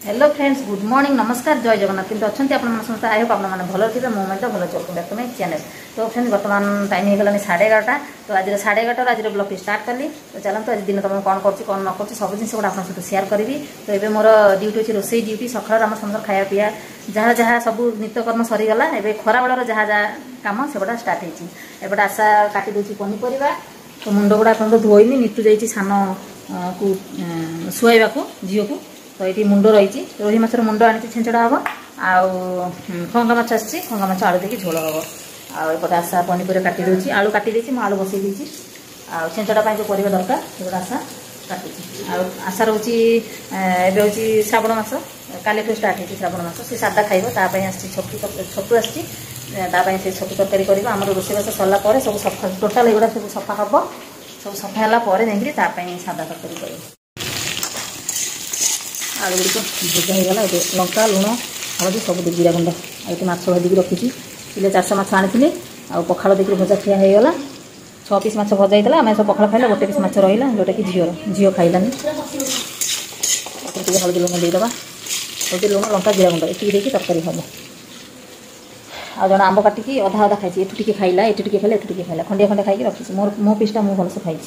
Hello friends, good morning, नमस्कार, जय जगन्नाथ। किंतु अच्छा आप समस्त आई होप आप भल थे मुझे भल चलते बैक टू माय चैनल। तो फ्रेंड्स बर्तमान टाइम हो गलानी 11:30। तो आज 11:30 आज ब्लॉग स्टार्ट कली। तो चलते आज दिन तुम कौन कर न कर सब जिन गुड़ा आप सहित सेयार करी। तो ये मोर ड्यूटी अच्छी रोसई ड्यूटी सकाल आम समस्त खाया पीया जहाँ जहाँ सब नित्यकर्म सरीगला। एवं खरा बेलर जहाँ जहाँ कम से गुड़ा स्टार्ट होपटे आशा काटी दूसरी पनीपरिया। तो मुंड गुड़ा अपन धोईनी नितु जाइए सान को शुआ को झील को। तो ये मुंड रही रोही माछर मुंड आनी छेंचड़ा हम आउ खंगा माछ आसी खंगा माछ आलू देखिए झोल हम आउटे आशा पनीपरिया काटी दूसरी आलू काटी मुझे आलू बसई देती छेंचड़ा जो परिया दरकार से आशा काटुची। आशा रोची एवं हूँ श्रावण मास काली स्टार्ट हो श्रावण मास से सादा खाइब छतु आसी से छतु तरकारी कर रोषेबास सरला सब सफा टोटाल एगुड़ा सब सफा हम सब सफा है जाकि सादा तरकारी कर आलू गुड़िक भजा होगा। ये लंका लुण हल्दी सब जीरा गुंड आगे माछ भाजिक रखी किले 400 माछ आनी पखाड़ देखिए भजा खिया होगा। 6 पीस माछ भजा होता आम सब पखाड़ खाइला गोटे पीस माछ रहा जोटा कि झील खाइलानी हल्दी लुण देदेबा हल्दी लुण लंका जीरा गुंड ये तरकारी हम आ जन आंब काटिकी अधा अधा खाई एठू टी खाइला एठू टी खाइला एठू टी खाइला खंडिया खंडिया खाई रखी मो पीसटा मुझे भलसे खाई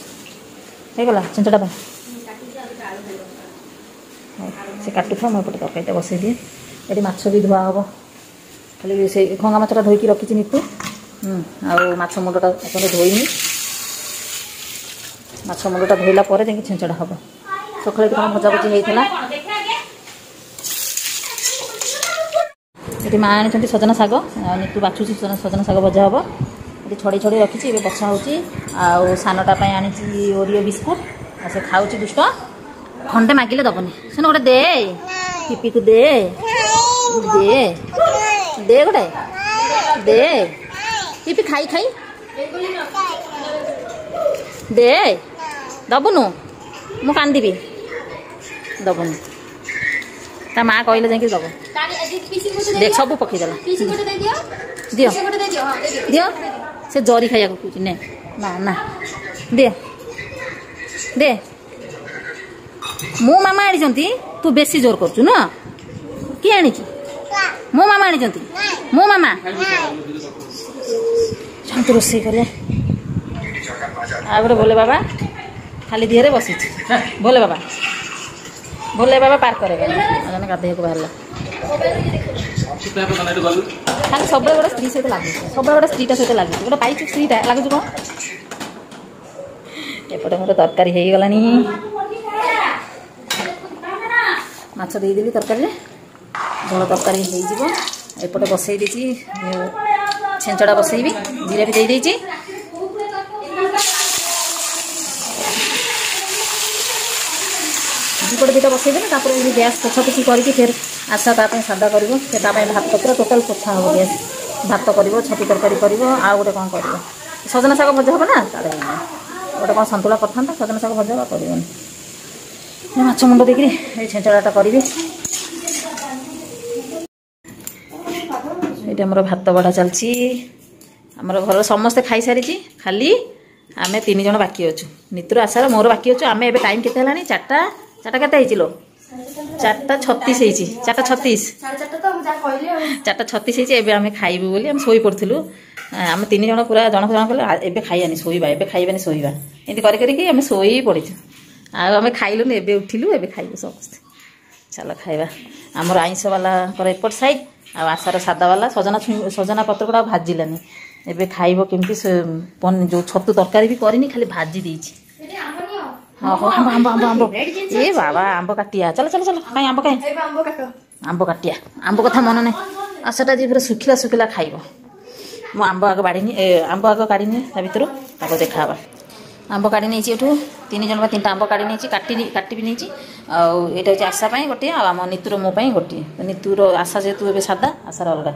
होगा छेंचड़ा से काटू था मुझे तरकारी बसई दिए। ये माछ भी धुआ हम खाली से खंगा माछटा धोईकी रखी नितु आछ मुंडटा धोईनी माछ मुंडटा धोइला जा छेंचड़ा हम सकाଳେ कौन भजाभुजी होता। ये माँ आनी सजना शाग नितु बाछुची सजना शाग भजा हम ये छड़ी छड़ी रखी बछा हो सानटा आनी ओरियो बिस्कुट से खाऊ दुष्ट खंडे मागिले दबनी सुन गोटे दे पिपी को दे दे दे गोटे दे पिपी खाई खाई दे दबुनु मु कांदी दबुनु ता माँ कहले जाकि दब देख सब पकईदेला दियो दियो से जरी खाया कौच ने ना ना दे दे मो मामा आनी तू बेसी जोर कर ना किए आनी मो मामा आनी मो मामा शांति रोषे कर गोटे भोले बाबा खाली दिहरे बसी भोले बाबा पार्क करे जन गाधे को बाहर खाली सब गोटे स्त्री सहित लगे सब गोटे स्त्रीटा सहित लगे गोटे पाई स्त्रीटा लगुच कौन एपटे मोर तरकारी हो गलानी माछ देदेवी तरकारी झोल तरकारी होपटे बसई देती छेंचड़ा बसईबी जीरा भी दे देती दुपटे दुटा बसईदेवी गैस पोछापोछी करके फिर आशा ताप सादा कर भात पूरा टोटाल पोछा हम गैस भात कर छतु तरकारी कर गोटे कौन कर सजना शाग भजा हम ना ताले गोटे कौन सतुला करता सजना शाग भजा कर माछ मुंड देखिए छेंचड़ाटा करी ये मोर भात बढ़ा चलती आमर घर समस्ते खाई सारी खाली आम 3 जन बाकी अच्छु नितुर आशार मोर बाकी अच्छु आम ए टाइम केते हलानी 4टा के 4:36 4:36 4:36 आम खाइबू बोली आम शोई पड़ू आम 3 जन पूरा जन जन कले ए खाइबानी शोइबा ए खाइबानी शोइबा एमती करके आम शोई पड़ीचु आम खाइलुन एबे उठिलु एबे खाइबु समस्ते चलो खाइबा आमर आइंस वाला एपट साइड आशार सादा वाला सजना पत्र गुड़ा भाजिलानी एबे खाइब केमती जो छतु तरकारी भी करनी खाली भाजी देइछि। हाँ आंब आंब आंब आंब ए बाबा आंब काटिया चलो चलो चलो कहीं आंब काटिया आंब कथा मन ना आशाटा जी पूरा सुखिला सुखिला खाइब मु आंब आग बाड़ीनी आंब आग काढ़ी भर ताको देखा आंब काढ़ी नहीं एठू 3 जन 3टा आंब काढ़ी नहीं काटी भी नहीं आईटा हूँ आशा गोटे आम नितुर मो गोटे नितुर आशा जेहतु ए सादा आशार अलग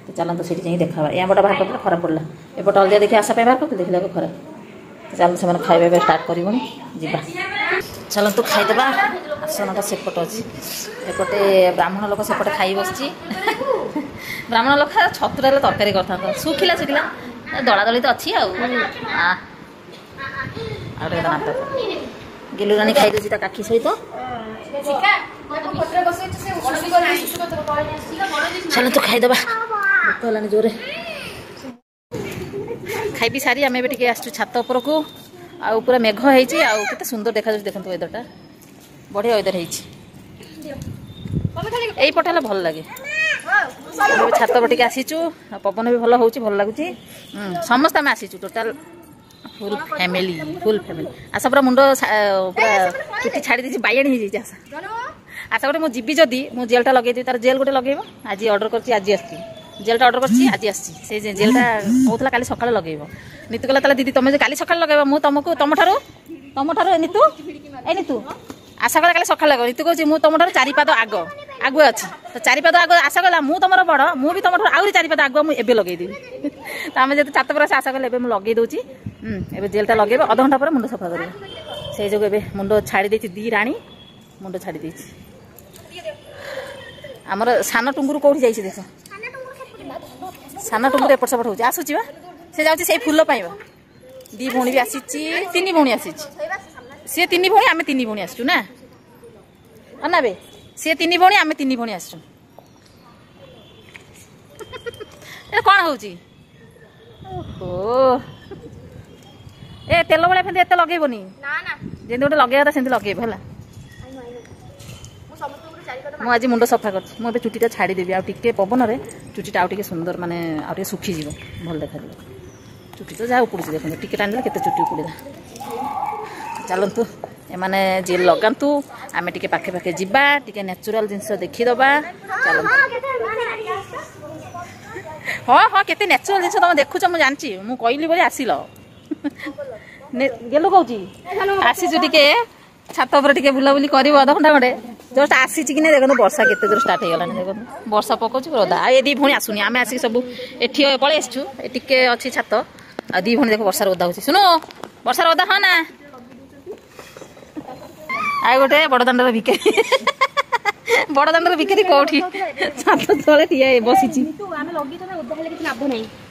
तो चलते से देखा ये आंबटा बाहर करते खराब पड़ा एपटे हल्दिया देखिए आशा बाहर करते देखला खराब चलते से खाଇବା स्टार्ट करूँ जा चलतु खाईदेबा आसनटा सेपट अच्छी एपटे ब्राह्मण लोक सेपटे खाई बस ब्राह्मण लोक छतुरा तरकारी करता सुखिला सुखिला दला दली तो अच्छी गिलुरानी खाई दूसरी काकी सहित चलो तो खाईदबा भोक जोरे खाई पी सारी आम टे आसु छात उपर को आउ पूरा मेघ होती आते सुंदर देखा देखो वेदरटा बढ़िया वेदर यही पटे भल लगे छात पर टे आसीचु पवन भी भल हो भल लगुच समस्त आम आसीचु टोटाल फुल फैमिली आशा पूरा मुंड पूरा चुटी छाड़ी दी बाइण हो जाए आशा गोटे मुझे जदि मुझे जेलटा लगे तार जेल गोटे लगे आज अर्डर कर आज आसी जेलटा अर्डर कर आज आसी जेलटा कहला काली सकाଳେ लगेब नीतू कहला दीदी तुम जो काली सकाଳେ लगेब मु तुमको तुम नीतू ए नीतू आशा कला काली सकाଳେ लगे नीतू कहूँ मुझे तुम चारि पाद आगे अच्छी तो चारि पाद आग आशा कला मु तुम बड़ मुझे तुम आहरी चारि पाद आग मुझे लगेदेवी तो आम जब छात पर आशा कले मुझे लगे दूची एवं जेलटा लगे अध घंटा पर मुंड सफा कर से जो मुंड छाड़ी दी राणी मुंड छाड़ी आमर सान टुंगुर कौटी जाइए देख सान टुंगुर एपट सेपट हो आसूची से जाऊँगी से फुल पाइब दी भौणी भी आसी तीन भौणी आसी सी तीन भौणी आम तीन भौणी आसचु ना ना बे सी तीन भौणी आम तीन भौणी आसचु कौन हो ए तेल भाया फेंदी एत लगेबनी जमी गोटे लगे सेमती लगेब है मुझे आज मुंड सफा कर चुटीटा छाड़देवी आगे पवन में चुटीटा आगे सुंदर माने आगे सुखीज भल देखा चुटी तो जहाँ उपड़ी देखते टिके टाणी के चुटी उपड़ा चलतु एमाने जेल लगातु आम टे पाखे पाखे जावा टे नेचुराल जिनस देखीदबा चलतु हाँ हाँ केते नेचुराल जिनस तुम देखुच मुझे जानची मुझे कहली बोली आसिल गेलु कहूँ आसीचु टे छात पर टे बुलाबुली कर अध घंटा खंडे जस्ट आसी कि नहीं देखो वर्षा केते जोर स्टार्ट हो गलानी देखो वर्षा पकाउछ रदा आ दी भौणी आसुनी आम आसिक सब एठी पळे आसछु टिके अछि छात आ दी भौणी देखो वर्षा रदा होछि सुनो वर्षा रदा हाँ ना आ गोटे बड़दाण्डर भिकारी बड़दाण्डर भिकारी कोठी छात तले ठिया बसिछि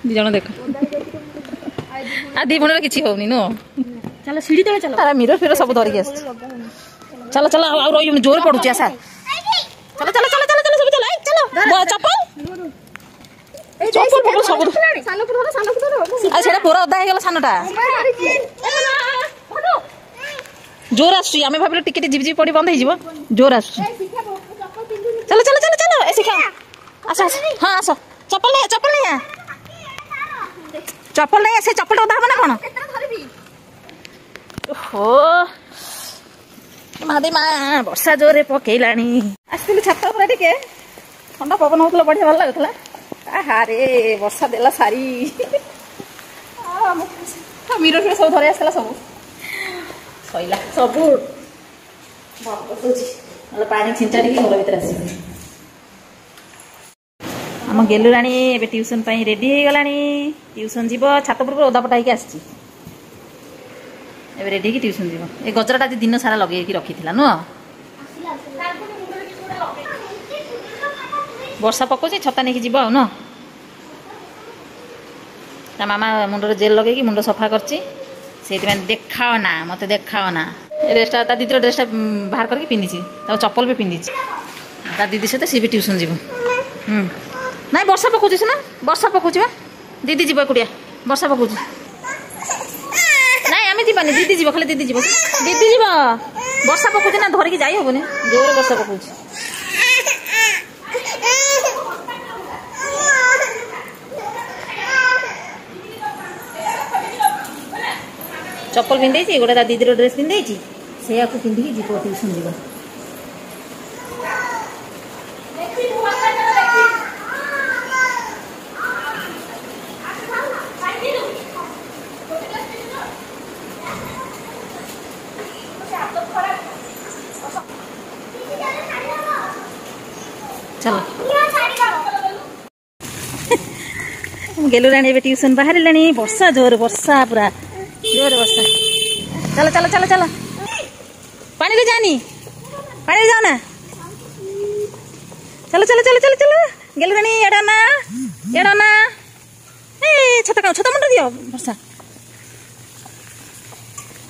दी जण देख आ दी भौणी किछि होउनी नो चलो सीढ़ी तले चलो तारा मिरर फिर सब धरिक आस चलो चलो आ रही जोर पड़ुची आशा चलो चलो चलो चलो चलो सब चलो चलो चप्पल चप्पल सब आ सेटा पूरा अदा हेगला सानटा जोर आसुची आमे भाबिलो टिके जिबजी पड़ी बंद हे जिवो जोर आसुची चलो चलो चलो चलो ए सिखा आसा हां आसा चप्पल नहीं चप्पल नहीं से चप्पल उदा बना कोन हो महादी माँ वर्षा जोरे पकेलानी आसली छात पर टे ठंडा पवन होता बढ़िया भल लगुला हारे वर्षा देला सारी मिरर फिर सब धरी आसला सब सैला सब पानी छिंचाड़ी घर भर आस आम गेलु राणी ए ट्यूशन रेडी हो गलानी ट्यूशन जीव छात पर ओदा पटा होगी आसी ए रेडी की ट्यूशन जीव ए गजराटा आज दिन सारा लगे रखी नुह वर्षा पकाउछि छता नहीं जीव आ न मामा मुंडर जेल लगे मुंड सफा करछि देखाओ ना मत देखाओ ना ड्रेसटा ता दीदी ड्रेसटा बाहर करके पिंधि चप्पल भी पिंधि ता दीदी सहित सी भी ट्यूशन जीव ना वर्षा पकाउछि ना वर्षा पकाउछि बा दीदी जीव एकुटिया वर्षा पकाउछि नाई आम जीवानी दीदी जीव खाली दीदी जीव वर्षा पकाउछि ना धरिकी जाई होबनी जोर वर्षा पकाउछि चप्पल पिंधे गोटे दीदी ड्रेस पिंधे से पिंधिकी जीव ट्यूशन जीव चलो गेलु राणी ए ट्यूशन बाहर वर्षा जोर वर्षा पूरा जोर वर्षा चलो चलो चलो चलो पानी ले जानी पानी ले जाओ ना चलो चलो चलो चलो चलो गेलु राणी एड़ा ना ए छता मुंड दियो वर्षा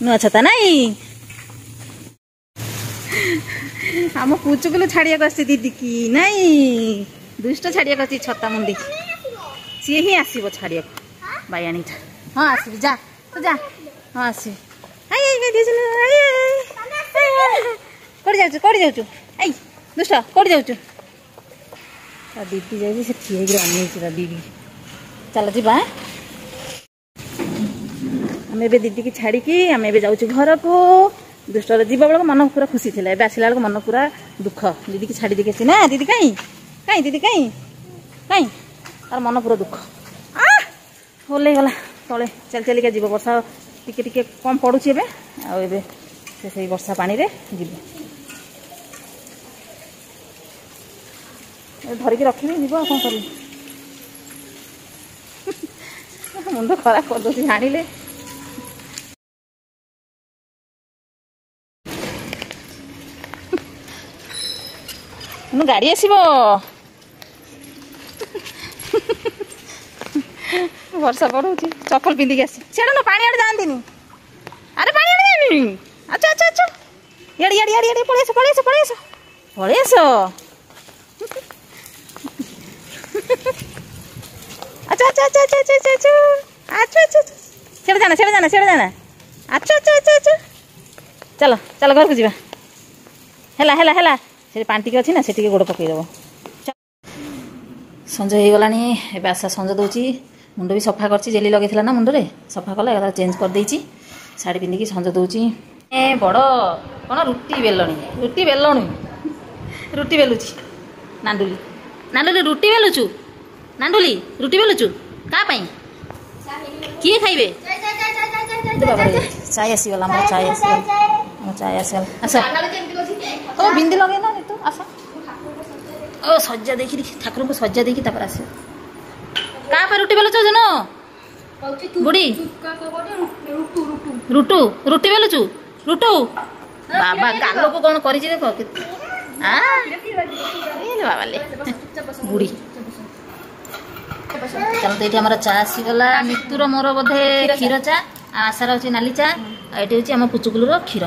नुआ छता नहीं आम पुचुकुलु छाड़िया आस दीदी की नहीं दुष्ट छाड़िया छता मुंडी सी ही आसो छाड़िया बायाणी हाँ आस जा तो जा हाँ आस कौड़ी जाऊ कौड़ी जाऊ आई दुष्ट कौड़ी जाऊ दीदी जाए से ठीक अन दीदी चल जी आम ए दीदी की छाड़ी आम ए जाऊँ घर को दुष्टर जीवा बेलू मन पूरा खुशी थी आसला बेलू मन पूरा दुख दीदी की छाड़ी देखी ना दीदी कहीं कहीं दीदी कहीं कहीं तार मन पूरा दुख ओल्ले गला तले चल चलिका जीव वर्षा टिके टिके कम पड़ुची एबे से वर्षा पानी रे जीव धरिकी रखी जीव कौन कर मुंड खराब कर दो आनिले गाड़ी आसब वर्षा पड़ू चप्पल पिंधिक आस ना पानी आड़े जाती अरे पानी आड़े जानी अच्छा अच्छा अच्छा इे इे पलैस पलैस पलैस पलैस अच्छा अच्छा अच्छा अच्छा अच्छा अच्छा अच्छा अच्छा छेड़ जाना छेड़ जाना छेड़ जाना अच्छा अच्छा अच्छा अच्छा चलो चलो घर को जीवा हेला हेला हेला से पानी अच्छी ना से गोड़ पकईदेव संज हो गला एवं आशा संज दूची मुंड भी सफा कर जेली लगे ना मुंडे सफा कला चेंज कर देची शाढ़ी पिंधिकी संज दूची ए बड़ कौन रुटी बेलणी रुटी बेलुची नांडुली नांडुली रुटी बेलुचु नांडुली रुटी बेलुचु क्या किए खाइबे चाय आसीगला चाय आसीगला चाय आसीगला आस ओ बिंदी लगे ना तू आस ओ सज्जा देखी ठाकुर को सज्जा देखी आस क्या रुटी बेलुच जन बुढ़ी रुटू रुटी बेलुचु रुटू बाबा गाल को कौन कर देख बाबा ले बुढ़ी चलो तो ये चा आसीगला मितुर मोर बोधे क्षीर चा आशार हूँ नाली चा ये हूँ आम पुचुकुलूर क्षीर।